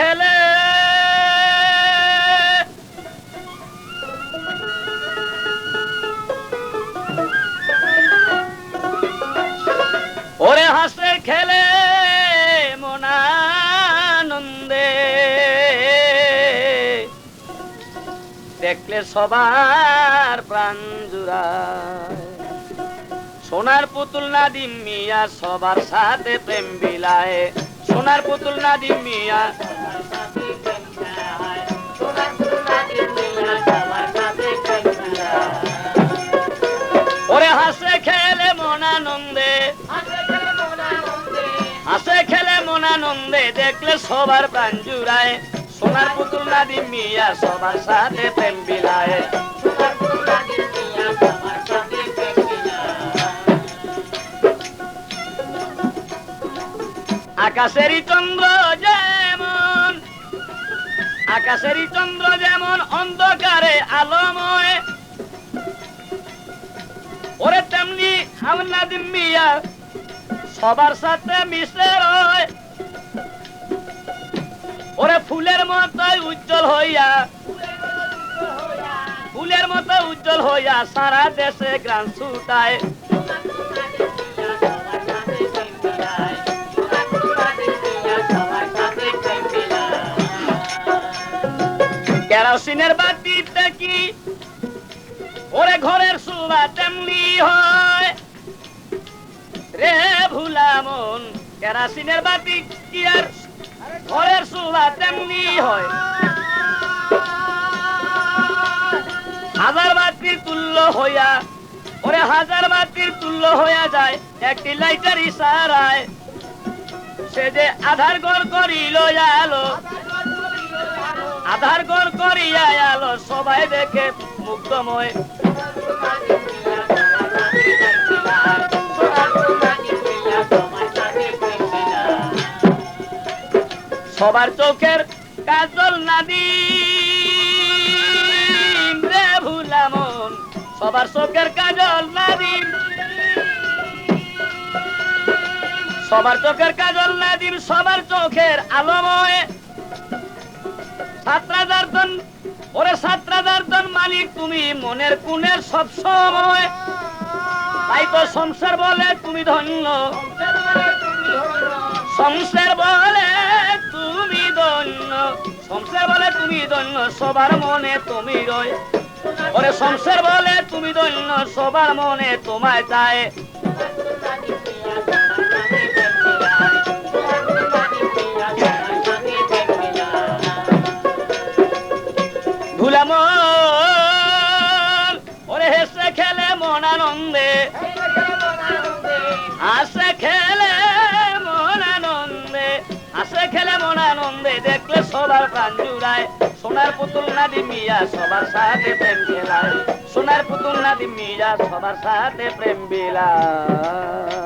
খেলে ওরে হাসে খেলে মনানন্দে দেখলে সবার প্রাণ জুড়ায় সোনার পুতুল নাদিম মিয়া সবার সাথে প্রেম বিলায় সোনার পুতুল নাদিম মিয়া ওরে হাসে খেলে মনানন্দে হাসে খেলে মনানন্দে দেখলে সবার প্রাণ জুড়ায় সোনার পুতুল নাদিম মিয়া সবার সাথে প্রেম বিলায় আকাশেরই চন্দ্র যেমন অন্ধকারে আলোময় ওরে তেমনি আমার নাদিম মিয়া সবার সাথে মিশে রয় ওরে ফুলের মতো উজ্জ্বল হইয়া সারা দেশে গান ছুটায় কেরোসিনের বাতিতে কি ওরে ঘরের সুবা তেমনি হয় রে ভুলা মন কেরোসিনের বাতি কি আর ঘরের সুবা তেমনি হয় হাজার বাতির তুল্য হইয়া ওরে হাজার বাতির তুল্য হইয়া যায় একটি লাইটের ইশারায় সে যে আধার ঘর করিল আলো আধার ঘর করিয়া আলো সবাই দেখে মুগ্ধময় সবার চোখের কাজল নাদিম রে ভুলা মন সবার চোখের কাজল নাদিম সবার চোখের কাজল নাদিম সবার চোখের আলোময় ছাত্রাদার্দন ওরে ছাত্রাদার্দন মালিক তুমি মনের কুনের সব সময় তাই তো সংসার বলে তুমি ধন্য সংসার বলে তুমি ধন্য সংসার বলে তুমি ধন্য সবার মনে তুমি রয় ওরে সংসার বলে তুমি ধন্য সবার মনে তোমায় চায় ভুলামন ওরে হেসে খেলে মনানন্দে হাসে খেলে মনানন্দে হাসে খেলে মনানন্দে দেখলে সবার প্রাণ জুড়ায় সোনার পুতুল নাদিম মিয়া সবার সাথে প্রেম বিলায় সোনার পুতুল নাদিম মিয়া সবার সাথে প্রেম বিলায়